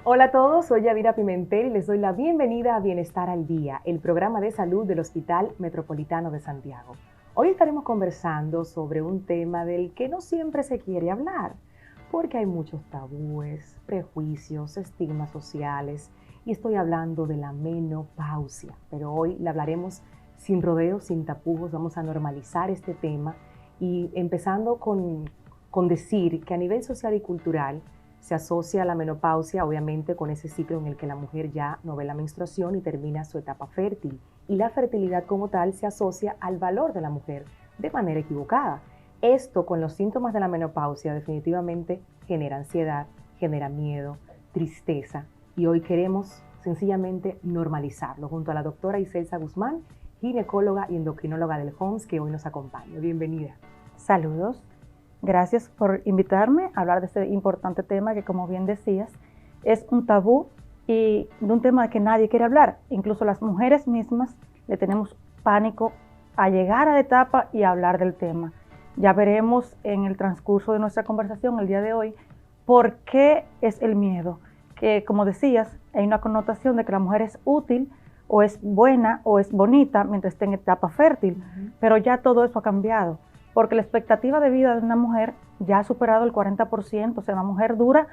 Hola a todos, soy Yadira Pimentel y les doy la bienvenida a Bienestar al Día, el programa de salud del Hospital Metropolitano de Santiago. Hoy estaremos conversando sobre un tema del que no siempre se quiere hablar, porque hay muchos tabúes, prejuicios, estigmas sociales, y estoy hablando de la menopausia. Pero hoy la hablaremos sin rodeos, sin tapujos, vamos a normalizar este tema y empezando con decir que a nivel social y cultural, se asocia la menopausia, obviamente, con ese ciclo en el que la mujer ya no ve la menstruación y termina su etapa fértil. Y la fertilidad como tal se asocia al valor de la mujer de manera equivocada. Esto con los síntomas de la menopausia definitivamente genera ansiedad, genera miedo, tristeza. Y hoy queremos sencillamente normalizarlo junto a la doctora Iselsa Guzmán, ginecóloga y endocrinóloga del HOMS, que hoy nos acompaña. Bienvenida. Saludos. Gracias por invitarme a hablar de este importante tema que, como bien decías, es un tabú y de un tema de que nadie quiere hablar. Incluso las mujeres mismas le tenemos pánico a llegar a la etapa y a hablar del tema. Ya veremos en el transcurso de nuestra conversación el día de hoy por qué es el miedo. Que, como decías, hay una connotación de que la mujer es útil o es buena o es bonita mientras esté en etapa fértil, pero ya todo eso ha cambiado. Porque la expectativa de vida de una mujer ya ha superado el 40%, o sea, una mujer dura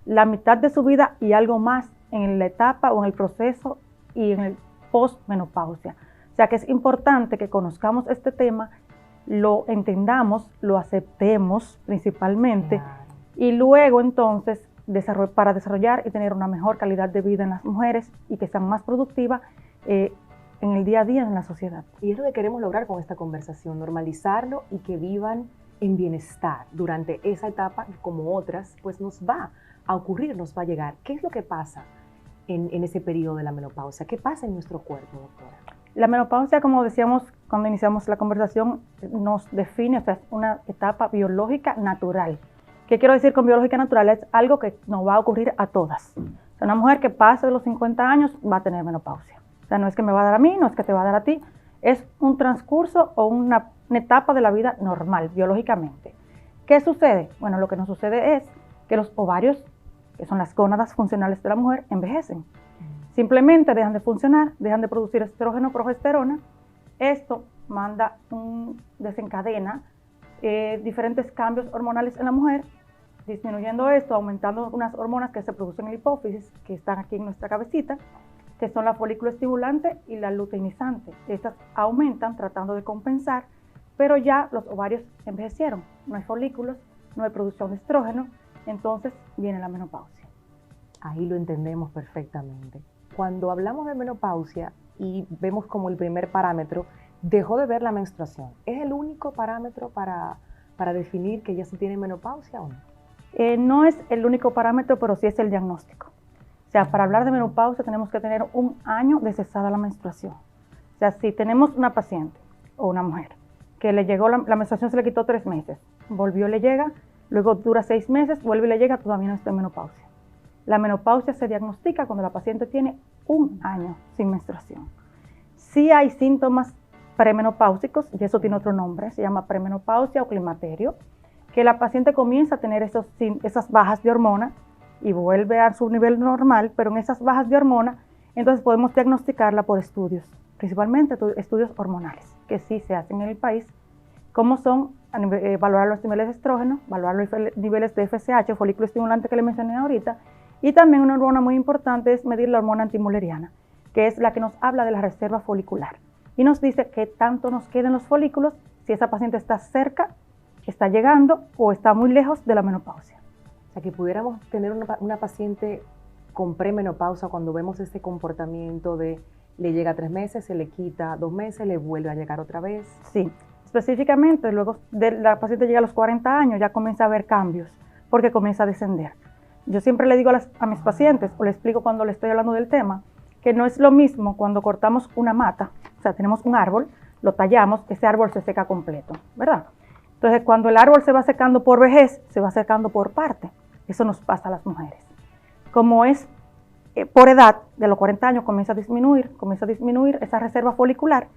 la mitad de su vida y algo más en la etapa o en el proceso y en el post-menopausia. O sea que es importante que conozcamos este tema, lo entendamos, lo aceptemos principalmente, y luego entonces para desarrollar y tener una mejor calidad de vida en las mujeres y que sean más productivas en el día a día en la sociedad. Y es lo que queremos lograr con esta conversación, normalizarlo y que vivan en bienestar durante esa etapa, como otras, pues nos va a ocurrir, nos va a llegar. ¿Qué es lo que pasa en ese periodo de la menopausia? ¿Qué pasa en nuestro cuerpo, doctora? La menopausia, como decíamos cuando iniciamos la conversación, nos define, o sea, es una etapa biológica natural. ¿Qué quiero decir con biológica natural? Es algo que nos va a ocurrir a todas. O sea, una mujer que pase de los 50 años va a tener menopausia. O sea, no es que me va a dar a mí, no es que te va a dar a ti, es un transcurso o una etapa de la vida normal, biológicamente. ¿Qué sucede? Bueno, lo que nos sucede es que los ovarios, que son las gónadas funcionales de la mujer, envejecen. Simplemente dejan de funcionar, dejan de producir estrógeno, progesterona. Esto desencadena diferentes cambios hormonales en la mujer, disminuyendo esto, aumentando unas hormonas que se producen en la hipófisis, que están aquí en nuestra cabecita, que son la folículo estimulante y la luteinizante. Estas aumentan tratando de compensar, pero ya los ovarios envejecieron, no hay folículos, no hay producción de estrógeno, entonces viene la menopausia. Ahí lo entendemos perfectamente. Cuando hablamos de menopausia y vemos como el primer parámetro, dejó de ver la menstruación. ¿Es el único parámetro para definir que ya se tiene menopausia o no? No es el único parámetro, pero sí es el diagnóstico. O sea, para hablar de menopausia tenemos que tener 1 año de cesada la menstruación. O sea, si tenemos una paciente o una mujer que le llegó la menstruación, se le quitó 3 meses, volvió, le llega, luego dura 6 meses, vuelve y le llega, todavía no está en menopausia. La menopausia se diagnostica cuando la paciente tiene 1 año sin menstruación. Sí hay síntomas premenopáusicos, y eso tiene otro nombre, se llama premenopausia o climaterio, que la paciente comienza a tener esas bajas de hormona y vuelve a su nivel normal, pero en esas bajas de hormona, entonces podemos diagnosticarla por estudios, principalmente estudios hormonales, que sí se hacen en el país, como son valorar los niveles de estrógeno, valorar los niveles de FSH, folículo estimulante que le mencioné ahorita, y también una hormona muy importante es medir la hormona antimuleriana, que es la que nos habla de la reserva folicular, y nos dice qué tanto nos quedan los folículos, si esa paciente está cerca, está llegando o está muy lejos de la menopausia. O sea, que pudiéramos tener una paciente con premenopausia cuando vemos este comportamiento de le llega 3 meses, se le quita 2 meses, le vuelve a llegar otra vez. Sí, específicamente luego de la paciente llega a los 40 años ya comienza a haber cambios porque comienza a descender. Yo siempre le digo a mis pacientes, o le explico cuando le estoy hablando del tema, que no es lo mismo cuando cortamos una mata, o sea, tenemos un árbol, lo tallamos, ese árbol se seca completo, ¿verdad? Entonces, cuando el árbol se va secando por vejez, se va secando por parte. Eso nos pasa a las mujeres. Como es por edad, de los 40 años comienza a disminuir esa reserva folicular,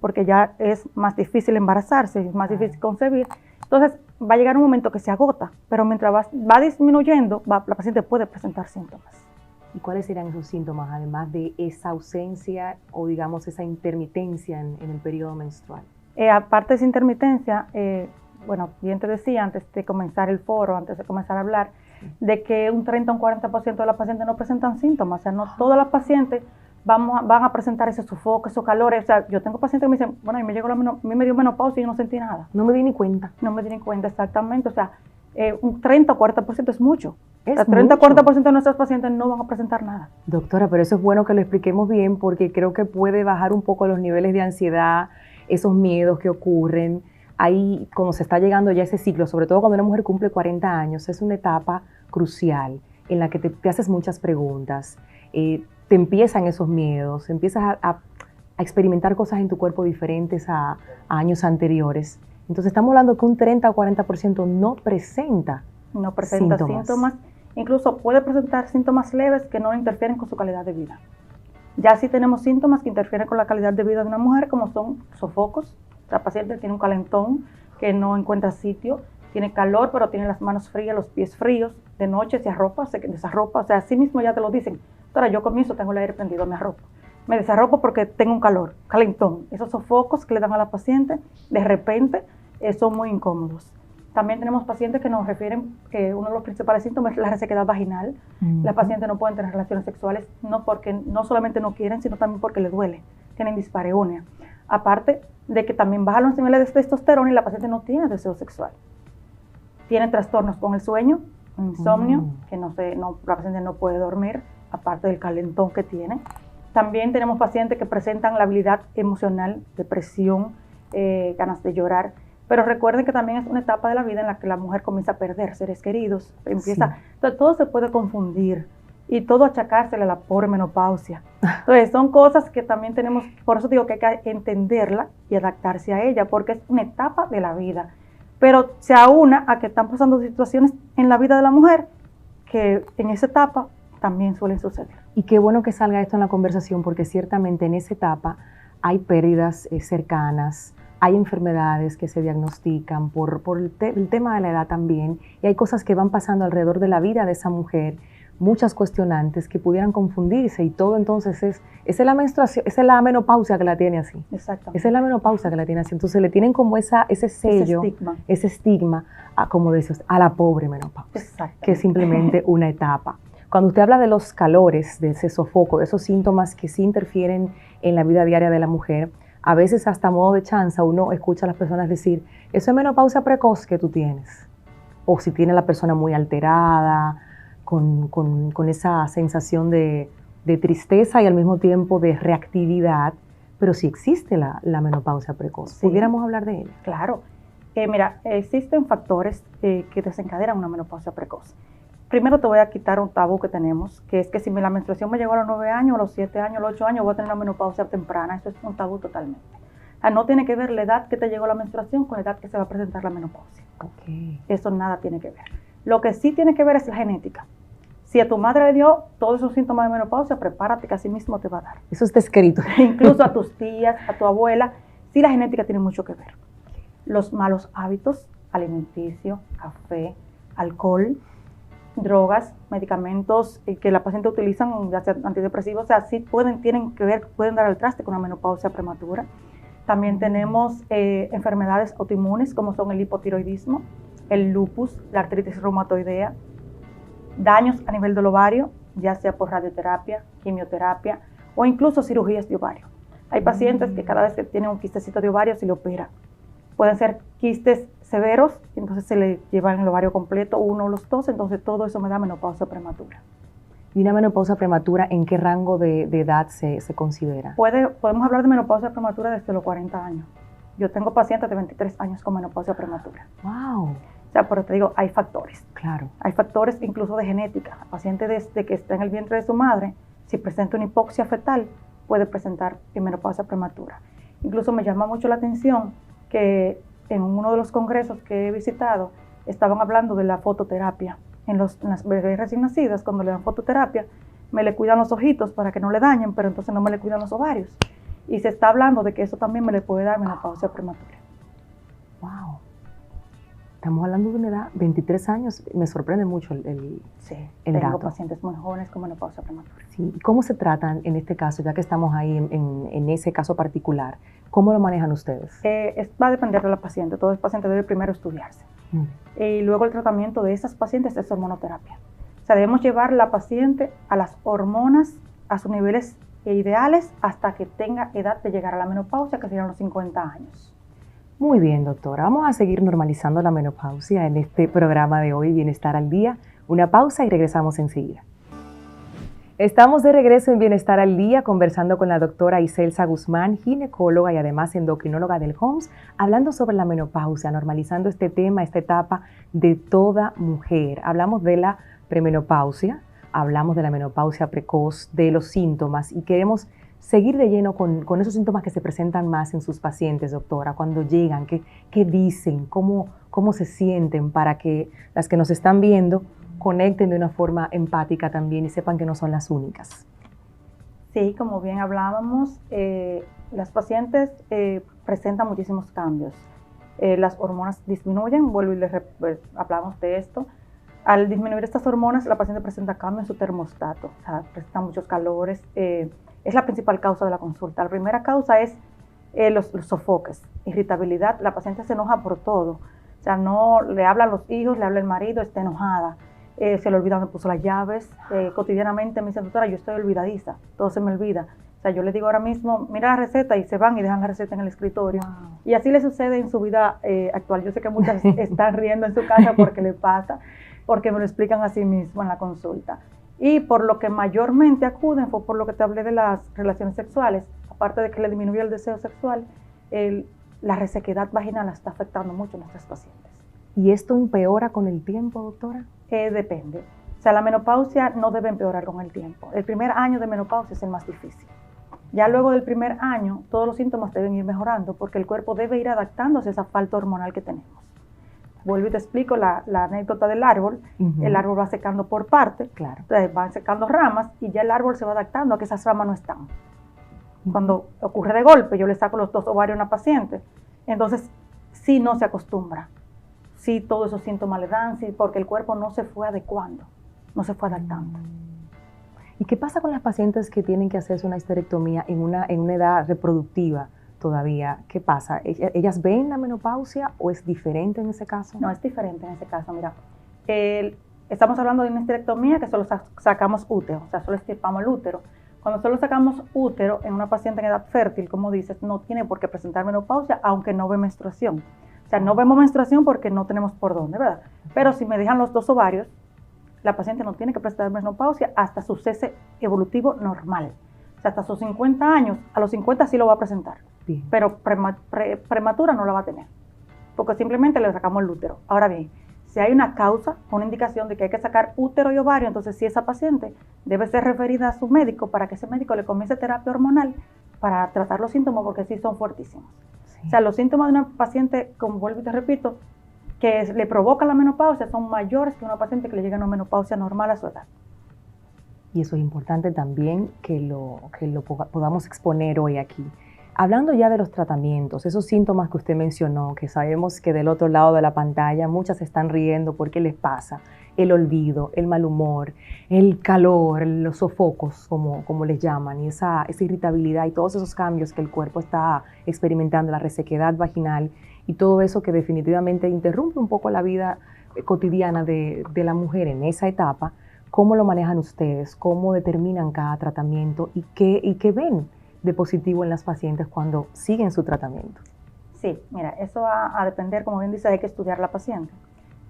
porque ya es más difícil embarazarse, es más difícil concebir. Entonces, va a llegar un momento que se agota, pero mientras va disminuyendo, la paciente puede presentar síntomas. ¿Y cuáles serían esos síntomas, además de esa ausencia o digamos esa intermitencia en el periodo menstrual? Aparte de esa intermitencia, bueno, bien te decía antes de comenzar el foro, antes de comenzar a hablar, de que un 30 o un 40% de las pacientes no presentan síntomas. O sea, no todas las pacientes van a presentar ese sofoco, esos calores. O sea, yo tengo pacientes que me dicen, bueno, a mí me dio menopausia y yo no sentí nada. No me di ni cuenta. No me di ni cuenta, exactamente. O sea, un 30 o 40% es mucho. Es o sea, 30 o mucho. 40% de nuestras pacientes no van a presentar nada. Doctora, pero eso es bueno que lo expliquemos bien porque creo que puede bajar un poco los niveles de ansiedad, esos miedos que ocurren. Ahí, cuando se está llegando ya a ese ciclo, sobre todo cuando una mujer cumple 40 años, es una etapa crucial en la que te haces muchas preguntas, te empiezan esos miedos, empiezas a experimentar cosas en tu cuerpo diferentes a años anteriores. Entonces estamos hablando que un 30 o 40% no presenta síntomas. Incluso puede presentar síntomas leves que no interfieren con su calidad de vida. Ya sí tenemos síntomas que interfieren con la calidad de vida de una mujer, como son sofocos. La paciente tiene un calentón que no encuentra sitio, tiene calor, pero tiene las manos frías, los pies fríos, de noche se desarropa, o sea, así mismo ya te lo dicen. Ahora yo comienzo, tengo el aire prendido, me arropo. Me desarropo porque tengo un calentón. Esos sofocos que le dan a la paciente, de repente, son muy incómodos. También tenemos pacientes que nos refieren que uno de los principales síntomas es la resequedad vaginal. Las pacientes no pueden tener relaciones sexuales, no solamente no quieren, sino también porque le duele. Tienen dispareunia. Aparte de que también bajan los niveles de testosterona y la paciente no tiene deseo sexual. Tiene trastornos con el sueño, insomnio, que la paciente no puede dormir, aparte del calentón que tiene. También tenemos pacientes que presentan la habilidad emocional, depresión, ganas de llorar. Pero recuerden que también es una etapa de la vida en la que la mujer comienza a perder seres queridos. Entonces todo se puede confundir y todo achacársele a la pobre menopausia. Entonces son cosas que también tenemos, por eso digo que hay que entenderla y adaptarse a ella, porque es una etapa de la vida. Pero se aúna a que están pasando situaciones en la vida de la mujer que en esa etapa también suelen suceder. Y qué bueno que salga esto en la conversación, porque ciertamente en esa etapa hay pérdidas cercanas, hay enfermedades que se diagnostican por el tema de la edad también, y hay cosas que van pasando alrededor de la vida de esa mujer, muchas cuestionantes que pudieran confundirse, y todo entonces es la menstruación, esa es la menopausia que la tiene así. Exactamente. Esa es la menopausia que la tiene así. Entonces le tienen como ese sello, ese estigma como dices, a la pobre menopausia, que es simplemente una etapa. Cuando usted habla de los calores, de ese sofoco, de esos síntomas que sí interfieren en la vida diaria de la mujer, a veces hasta a modo de chanza uno escucha a las personas decir, eso es menopausia precoz que tú tienes. O si tiene la persona muy alterada, con esa sensación de tristeza y al mismo tiempo de reactividad, pero sí existe la menopausia precoz. Sí. ¿Pudiéramos hablar de ella? Claro. Mira, existen factores que desencadenan una menopausia precoz. Primero te voy a quitar un tabú que tenemos, que es que si la menstruación me llegó a los 9 años, a los 7 años, a los 8 años, voy a tener una menopausia temprana. Eso es un tabú totalmente. O sea, no tiene que ver la edad que te llegó la menstruación con la edad que se va a presentar la menopausia. Okay. Eso nada tiene que ver. Lo que sí tiene que ver es la genética. Si a tu madre le dio todos esos síntomas de menopausia, prepárate que así mismo te va a dar. Eso está escrito. Incluso a tus tías, a tu abuela, sí la genética tiene mucho que ver. Los malos hábitos alimenticios, café, alcohol, drogas, medicamentos que la paciente utilizan, ya sea antidepresivos, o sea, sí pueden dar al traste con una menopausia prematura. También tenemos enfermedades autoinmunes como son el hipotiroidismo, el lupus, la artritis reumatoidea, daños a nivel del ovario, ya sea por radioterapia, quimioterapia o incluso cirugías de ovario. Hay pacientes que cada vez que tienen un quistecito de ovario se le opera. Pueden ser quistes severos, entonces se le llevan el ovario completo, uno o los dos, entonces todo eso me da menopausia prematura. ¿Y una menopausia prematura en qué rango de edad se considera? Podemos hablar de menopausia prematura desde los 40 años. Yo tengo pacientes de 23 años con menopausia prematura. ¡Wow! O sea, pero te digo, hay factores. Claro. Hay factores incluso de genética. La paciente desde que está en el vientre de su madre, si presenta una hipoxia fetal, puede presentar menopausia prematura. Incluso me llama mucho la atención que en uno de los congresos que he visitado, estaban hablando de la fototerapia. En las bebés recién nacidas, cuando le dan fototerapia, me le cuidan los ojitos para que no le dañen, pero entonces no me le cuidan los ovarios. Y se está hablando de que eso también me le puede dar menopausia prematura. ¡Wow! Estamos hablando de una edad, 23 años, me sorprende mucho el tengo dato. pacientes muy jóvenes con menopausia prematura. Sí. ¿Cómo se tratan en este caso, ya que estamos ahí en ese caso particular? ¿Cómo lo manejan ustedes? Va a depender de la paciente. Todo paciente debe primero estudiarse. Y luego el tratamiento de esas pacientes es hormonoterapia. O sea, debemos llevar la paciente a las hormonas a sus niveles ideales hasta que tenga edad de llegar a la menopausia, que serían los 50 años. Muy bien, doctora. Vamos a seguir normalizando la menopausia en este programa de hoy, Bienestar al Día. Una pausa y regresamos enseguida. Estamos de regreso en Bienestar al Día conversando con la doctora Iselsa Guzmán, ginecóloga y además endocrinóloga del HOMS, hablando sobre la menopausia, normalizando este tema, esta etapa de toda mujer. Hablamos de la premenopausia, hablamos de la menopausia precoz, de los síntomas y queremos seguir de lleno con esos síntomas que se presentan más en sus pacientes, doctora, cuando llegan, qué dicen, cómo se sienten para que las que nos están viendo conecten de una forma empática también y sepan que no son las únicas. Sí, como bien hablábamos, las pacientes presentan muchísimos cambios. Las hormonas disminuyen, vuelvo y les hablamos de esto. Al disminuir estas hormonas, la paciente presenta cambios en su termostato, o sea, presenta muchos calores. Es la principal causa de la consulta. La primera causa es los sofoques, irritabilidad. La paciente se enoja por todo. O sea, no le habla a los hijos, le habla al marido, está enojada. Se le olvida dónde puso las llaves. Cotidianamente me dicen, doctora, yo estoy olvidadiza, todo se me olvida. O sea, yo le digo ahora mismo, mira la receta y se van y dejan la receta en el escritorio. Wow. Y así le sucede en su vida actual. Yo sé que muchas están riendo en su casa porque le pasa, porque me lo explican a sí mismo en la consulta. Y por lo que mayormente acuden fue por lo que te hablé de las relaciones sexuales. Aparte de que le disminuye el deseo sexual, la resequedad vaginal está afectando mucho a nuestras pacientes. ¿Y esto empeora con el tiempo, doctora? Depende. O sea, la menopausia no debe empeorar con el tiempo. El primer año de menopausia es el más difícil. Ya luego del primer año, todos los síntomas deben ir mejorando porque el cuerpo debe ir adaptándose a esa falta hormonal que tenemos. Vuelvo y te explico la anécdota del árbol. El árbol va secando por parte, claro. Entonces van secando ramas y ya el árbol se va adaptando a que esas ramas no están. Cuando ocurre de golpe, yo le saco los 2 ovarios a una paciente, entonces sí no se acostumbra. Sí, todos esos síntomas le dan, sí, porque el cuerpo no se fue adecuando, no se fue adaptando. ¿Y qué pasa con las pacientes que tienen que hacerse una histerectomía en una edad reproductiva todavía? ¿Qué pasa? ¿Ellas ven la menopausia o es diferente en ese caso? No, es diferente en ese caso. Mira, estamos hablando de una histerectomía que solo sacamos útero, o sea, solo extirpamos el útero. Cuando solo sacamos útero en una paciente en edad fértil, como dices, no tiene por qué presentar menopausia, aunque no ve menstruación. O sea, no vemos menstruación porque no tenemos por dónde, ¿verdad? Pero si me dejan los 2 ovarios, la paciente no tiene que presentar menopausia hasta su cese evolutivo normal. O sea, hasta sus 50 años, a los 50 sí lo va a presentar. Bien. Pero prematura no la va a tener, porque simplemente le sacamos el útero. Ahora bien, si hay una causa, una indicación de que hay que sacar útero y ovario, entonces sí esa paciente debe ser referida a su médico para que ese médico le comience terapia hormonal para tratar los síntomas, porque sí son fuertísimos. Sí. O sea, los síntomas de una paciente, como vuelvo y te repito, que le provoca la menopausia son mayores que una paciente que le llega a una menopausia normal a su edad. Y eso es importante también que lo podamos exponer hoy aquí. Hablando ya de los tratamientos, esos síntomas que usted mencionó, que sabemos que del otro lado de la pantalla muchas se están riendo porque les pasa, el olvido, el mal humor, el calor, los sofocos, como les llaman, y esa irritabilidad y todos esos cambios que el cuerpo está experimentando, la resequedad vaginal y todo eso que definitivamente interrumpe un poco la vida cotidiana de la mujer en esa etapa. ¿Cómo lo manejan ustedes? ¿Cómo determinan cada tratamiento? ¿Y qué ven de positivo en las pacientes cuando siguen su tratamiento? Sí, mira, eso va a depender, como bien dice, hay que estudiar la paciente.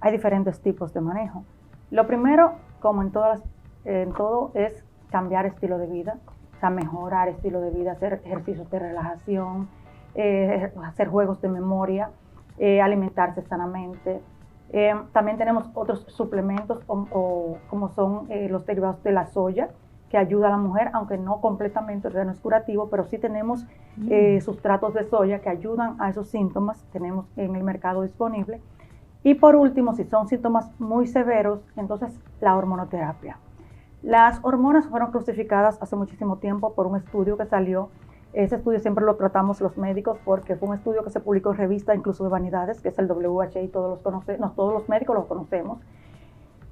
Hay diferentes tipos de manejo. Lo primero, como en todo, es cambiar estilo de vida, o sea, mejorar estilo de vida, hacer ejercicios de relajación, hacer juegos de memoria, alimentarse sanamente. También tenemos otros suplementos como son los derivados de la soya, que ayuda a la mujer, aunque no completamente, o sea, no es curativo, pero sí tenemos sustratos de soya que ayudan a esos síntomas, tenemos en el mercado disponible. Y por último, si son síntomas muy severos, entonces la hormonoterapia. Las hormonas fueron crucificadas hace muchísimo tiempo por un estudio que salió Ese estudio siempre lo tratamos los médicos porque fue un estudio que se publicó en revista incluso de vanidades, que es el WHI, todos los médicos lo conocemos.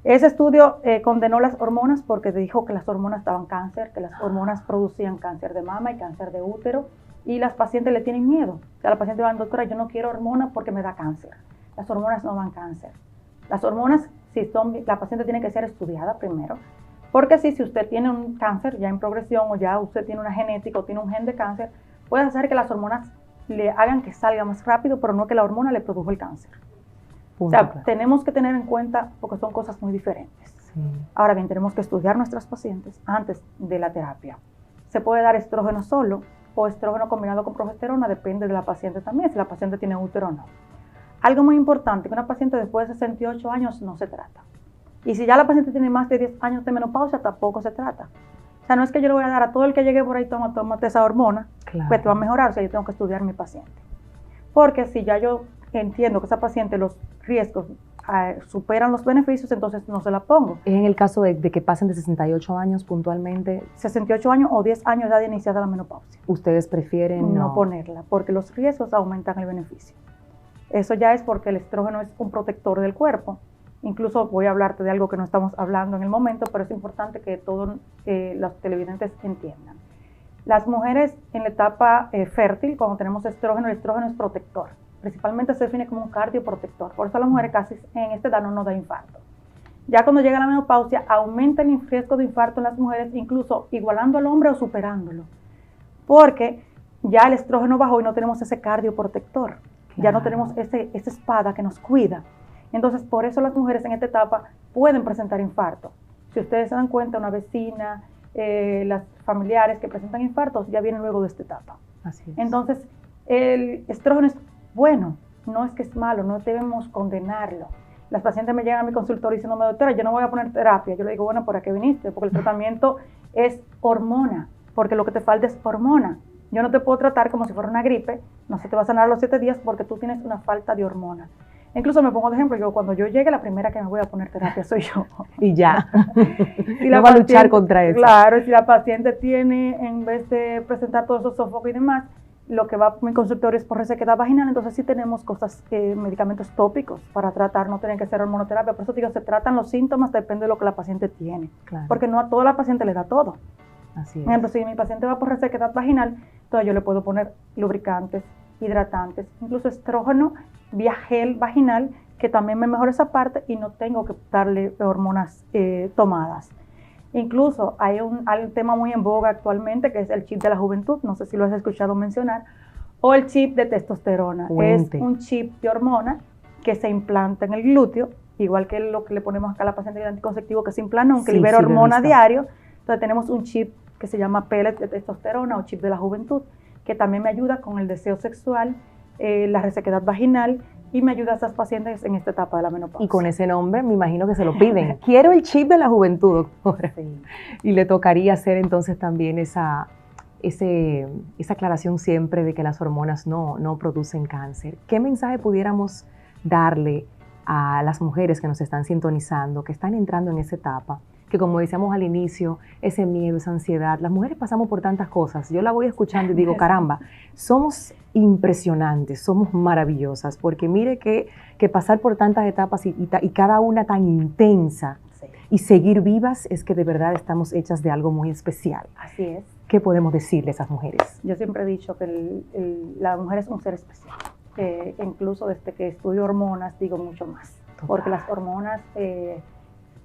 Ese estudio condenó las hormonas porque dijo que las hormonas daban cáncer, que las hormonas producían cáncer de mama y cáncer de útero, y las pacientes le tienen miedo. O sea, la paciente va, doctora, yo no quiero hormonas porque me da cáncer. Las hormonas no dan cáncer. Las hormonas, la paciente tiene que ser estudiada primero, porque si usted tiene un cáncer ya en progresión o ya usted tiene una genética o tiene un gen de cáncer, puede hacer que las hormonas le hagan que salga más rápido, pero no que la hormona le produjo el cáncer. O sea, tenemos que tener en cuenta, porque son cosas muy diferentes. Sí. Ahora bien, tenemos que estudiar nuestras pacientes antes de la terapia. Se puede dar estrógeno solo o estrógeno combinado con progesterona, depende de la paciente también, si la paciente tiene útero o no. Algo muy importante, que una paciente después de 68 años no se trata. Y si ya la paciente tiene más de 10 años de menopausia, tampoco se trata. O sea, no es que yo le voy a dar a todo el que llegue por ahí, tómate esa hormona, claro, pues te va a mejorar. O sea, yo tengo que estudiar a mi paciente. Porque si ya yo entiendo que esa paciente los riesgos superan los beneficios, entonces no se la pongo. ¿Es en el caso de que pasen de 68 años puntualmente? 68 años o 10 años de edad iniciada la menopausia. ¿Ustedes prefieren no ponerla? Porque los riesgos aumentan el beneficio. Eso ya es porque el estrógeno es un protector del cuerpo. Incluso voy a hablarte de algo que no estamos hablando en el momento, pero es importante que todos los televidentes entiendan. Las mujeres en la etapa fértil, cuando tenemos estrógeno, el estrógeno es protector. Principalmente se define como un cardioprotector. Por eso a las mujeres casi en esta edad no nos da infarto. Ya cuando llega la menopausia, aumenta el riesgo de infarto en las mujeres, incluso igualando al hombre o superándolo. Porque ya el estrógeno bajó y no tenemos ese cardioprotector. Claro. Ya no tenemos esa espada que nos cuida. Entonces, por eso las mujeres en esta etapa pueden presentar infarto. Si ustedes se dan cuenta, una vecina, las familiares que presentan infartos ya vienen luego de esta etapa. Así es. Entonces, el estrógeno es bueno, no es que es malo, no debemos condenarlo. Las pacientes me llegan a mi consultorio diciéndome, doctora, yo no voy a poner terapia. Yo le digo, bueno, ¿por qué viniste? Porque el tratamiento es hormona, porque lo que te falta es hormona. Yo no te puedo tratar como si fuera una gripe, no se te va a sanar a los 7 días porque tú tienes una falta de hormona. Incluso me pongo de ejemplo, cuando yo llegue, la primera que me voy a poner terapia soy yo. Y ya. Si no va a luchar contra eso. Claro, si la paciente tiene, en vez de presentar todos esos sofocos y demás, lo que va a mi consultorio es por resequedad vaginal, entonces sí tenemos cosas, medicamentos tópicos para tratar, no tienen que ser hormonoterapia. Por eso digo, se tratan los síntomas, depende de lo que la paciente tiene. Claro. Porque no a toda la paciente le da todo. Así es. Por ejemplo, si mi paciente va por resequedad vaginal, entonces yo le puedo poner lubricantes, hidratantes, incluso estrógeno vía gel vaginal, que también me mejora esa parte y no tengo que darle hormonas tomadas. Incluso hay un tema muy en boga actualmente, que es el chip de la juventud, no sé si lo has escuchado mencionar, o el chip de testosterona. Cuente. Es un chip de hormona que se implanta en el glúteo, igual que lo que le ponemos acá a la paciente de anticonceptivo, que es Implanon, que libera hormona diario. Entonces tenemos un chip que se llama pellet de testosterona o chip de la juventud, que también me ayuda con el deseo sexual, la resequedad vaginal, y me ayuda a esas pacientes en esta etapa de la menopausia. Y con ese nombre me imagino que se lo piden. Quiero el chip de la juventud, doctora. Sí. Y le tocaría hacer entonces también esa aclaración siempre de que las hormonas no producen cáncer. ¿Qué mensaje pudiéramos darle a las mujeres que nos están sintonizando, que están entrando en esa etapa? Que como decíamos al inicio, ese miedo, esa ansiedad, las mujeres pasamos por tantas cosas. Yo la voy escuchando y digo, caramba, somos impresionantes, somos maravillosas, porque mire que pasar por tantas etapas y cada una tan intensa, sí, y seguir vivas es que de verdad estamos hechas de algo muy especial. Así es. ¿Qué podemos decirle a esas mujeres? Yo siempre he dicho que la mujer es un ser especial, incluso desde que estudio hormonas digo mucho más. Total. Porque las hormonas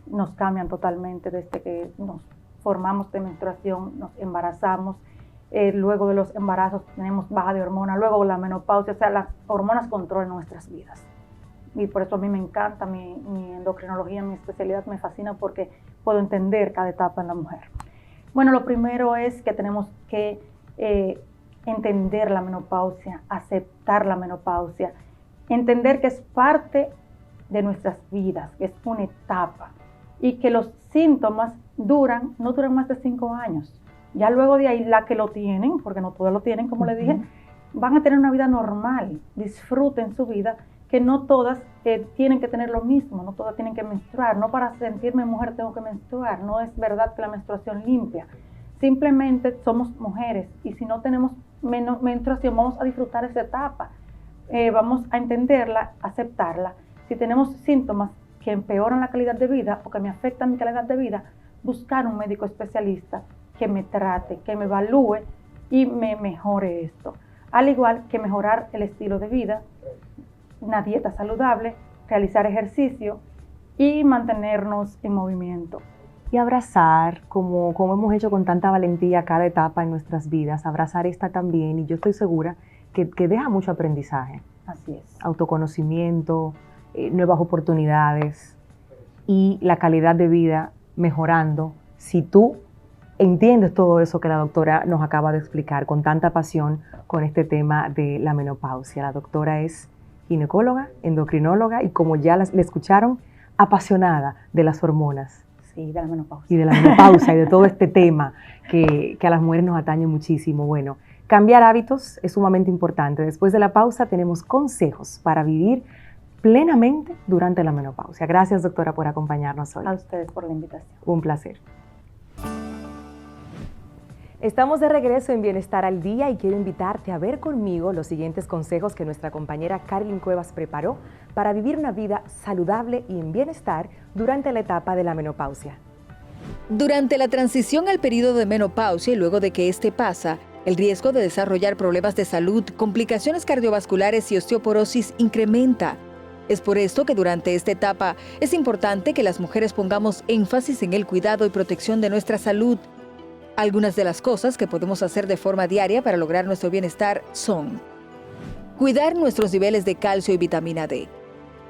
nos cambian totalmente desde que nos formamos de menstruación, nos embarazamos, luego de los embarazos tenemos baja de hormona, luego la menopausia, o sea, las hormonas controlan nuestras vidas. Y por eso a mí me encanta mi endocrinología, mi especialidad me fascina porque puedo entender cada etapa en la mujer. Bueno, lo primero es que tenemos que entender la menopausia, aceptar la menopausia, entender que es parte de nuestras vidas, que es una etapa, y que los síntomas no duran más de 5 años. Ya luego de ahí, la que lo tienen, porque no todas lo tienen, como le dije, van a tener una vida normal, disfruten su vida, que no todas tienen que tener lo mismo, no todas tienen que menstruar, no para sentirme mujer tengo que menstruar, no es verdad que la menstruación limpia, simplemente somos mujeres y si no tenemos menstruación, vamos a disfrutar esa etapa, vamos a entenderla, aceptarla. Si tenemos síntomas que empeoran la calidad de vida o que me afectan mi calidad de vida, buscar un médico especialista que me trate, que me evalúe y me mejore esto. Al igual que mejorar el estilo de vida, una dieta saludable, realizar ejercicio y mantenernos en movimiento. Y abrazar, como hemos hecho con tanta valentía cada etapa en nuestras vidas, abrazar esta también, y yo estoy segura que deja mucho aprendizaje. Así es. Autoconocimiento, nuevas oportunidades y la calidad de vida mejorando. Si tú entiendes todo eso que la doctora nos acaba de explicar con tanta pasión con este tema de la menopausia. La doctora es ginecóloga, endocrinóloga y, como ya le escucharon, apasionada de las hormonas. Sí, de la menopausia. Y de la menopausia y de todo este tema que a las mujeres nos atañe muchísimo. Bueno, cambiar hábitos es sumamente importante. Después de la pausa tenemos consejos para vivir plenamente durante la menopausia. Gracias, doctora, por acompañarnos hoy. A ustedes por la invitación. Un placer. Estamos de regreso en Bienestar al Día y quiero invitarte a ver conmigo los siguientes consejos que nuestra compañera Carolyn Cuevas preparó para vivir una vida saludable y en bienestar durante la etapa de la menopausia. Durante la transición al periodo de menopausia y luego de que este pasa, el riesgo de desarrollar problemas de salud, complicaciones cardiovasculares y osteoporosis incrementa. Es por esto que durante esta etapa es importante que las mujeres pongamos énfasis en el cuidado y protección de nuestra salud. Algunas de las cosas que podemos hacer de forma diaria para lograr nuestro bienestar son: cuidar nuestros niveles de calcio y vitamina D.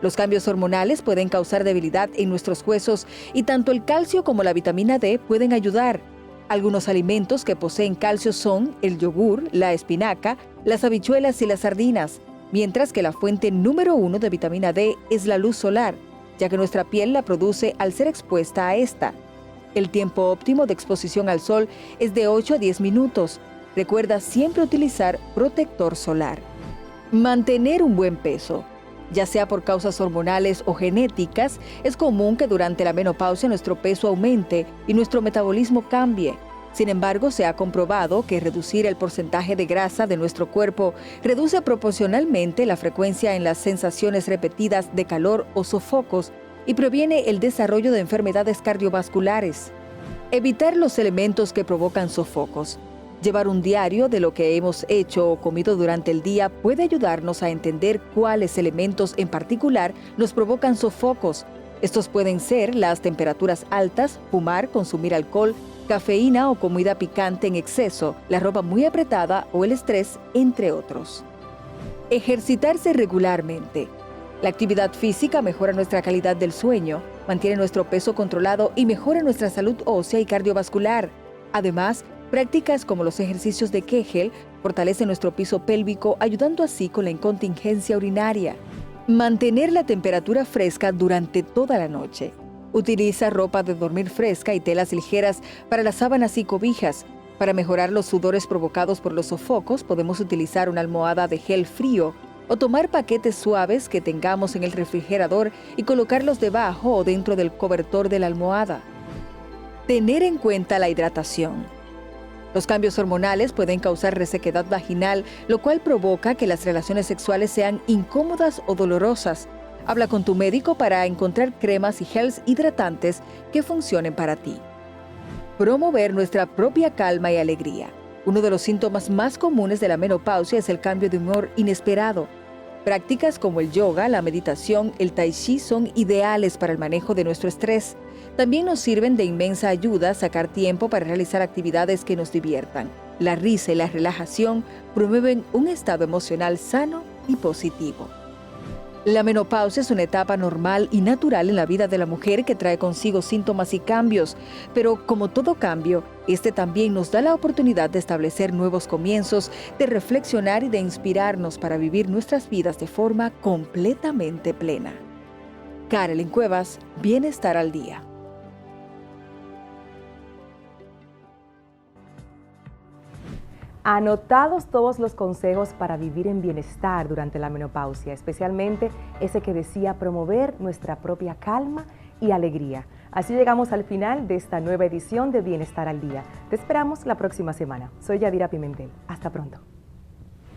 Los cambios hormonales pueden causar debilidad en nuestros huesos y tanto el calcio como la vitamina D pueden ayudar. Algunos alimentos que poseen calcio son el yogur, la espinaca, las habichuelas y las sardinas, mientras que la fuente número 1 de vitamina D es la luz solar, ya que nuestra piel la produce al ser expuesta a esta. El tiempo óptimo de exposición al sol es de 8 a 10 minutos. Recuerda siempre utilizar protector solar. Mantener un buen peso. Ya sea por causas hormonales o genéticas, es común que durante la menopausia nuestro peso aumente y nuestro metabolismo cambie. Sin embargo, se ha comprobado que reducir el porcentaje de grasa de nuestro cuerpo reduce proporcionalmente la frecuencia en las sensaciones repetidas de calor o sofocos y previene el desarrollo de enfermedades cardiovasculares. Evitar los elementos que provocan sofocos. Llevar un diario de lo que hemos hecho o comido durante el día puede ayudarnos a entender cuáles elementos en particular nos provocan sofocos. Estos pueden ser las temperaturas altas, fumar, consumir alcohol, cafeína o comida picante en exceso, la ropa muy apretada o el estrés, entre otros. Ejercitarse regularmente. La actividad física mejora nuestra calidad del sueño, mantiene nuestro peso controlado y mejora nuestra salud ósea y cardiovascular. Además, prácticas como los ejercicios de Kegel fortalecen nuestro piso pélvico, ayudando así con la incontingencia urinaria. Mantener la temperatura fresca durante toda la noche. Utiliza ropa de dormir fresca y telas ligeras para las sábanas y cobijas. Para mejorar los sudores provocados por los sofocos, podemos utilizar una almohada de gel frío o tomar paquetes suaves que tengamos en el refrigerador y colocarlos debajo o dentro del cobertor de la almohada. Tener en cuenta la hidratación. Los cambios hormonales pueden causar resequedad vaginal, lo cual provoca que las relaciones sexuales sean incómodas o dolorosas. Habla con tu médico para encontrar cremas y gels hidratantes que funcionen para ti. Promover nuestra propia calma y alegría. Uno de los síntomas más comunes de la menopausia es el cambio de humor inesperado. Prácticas como el yoga, la meditación, el tai chi son ideales para el manejo de nuestro estrés. También nos sirven de inmensa ayuda sacar tiempo para realizar actividades que nos diviertan. La risa y la relajación promueven un estado emocional sano y positivo. La menopausia es una etapa normal y natural en la vida de la mujer que trae consigo síntomas y cambios, pero como todo cambio, este también nos da la oportunidad de establecer nuevos comienzos, de reflexionar y de inspirarnos para vivir nuestras vidas de forma completamente plena. Carolyn Cuevas, Bienestar al Día. Anotados todos los consejos para vivir en bienestar durante la menopausia, especialmente ese que decía promover nuestra propia calma y alegría. Así llegamos al final de esta nueva edición de Bienestar al Día. Te esperamos la próxima semana. Soy Yadira Pimentel. Hasta pronto.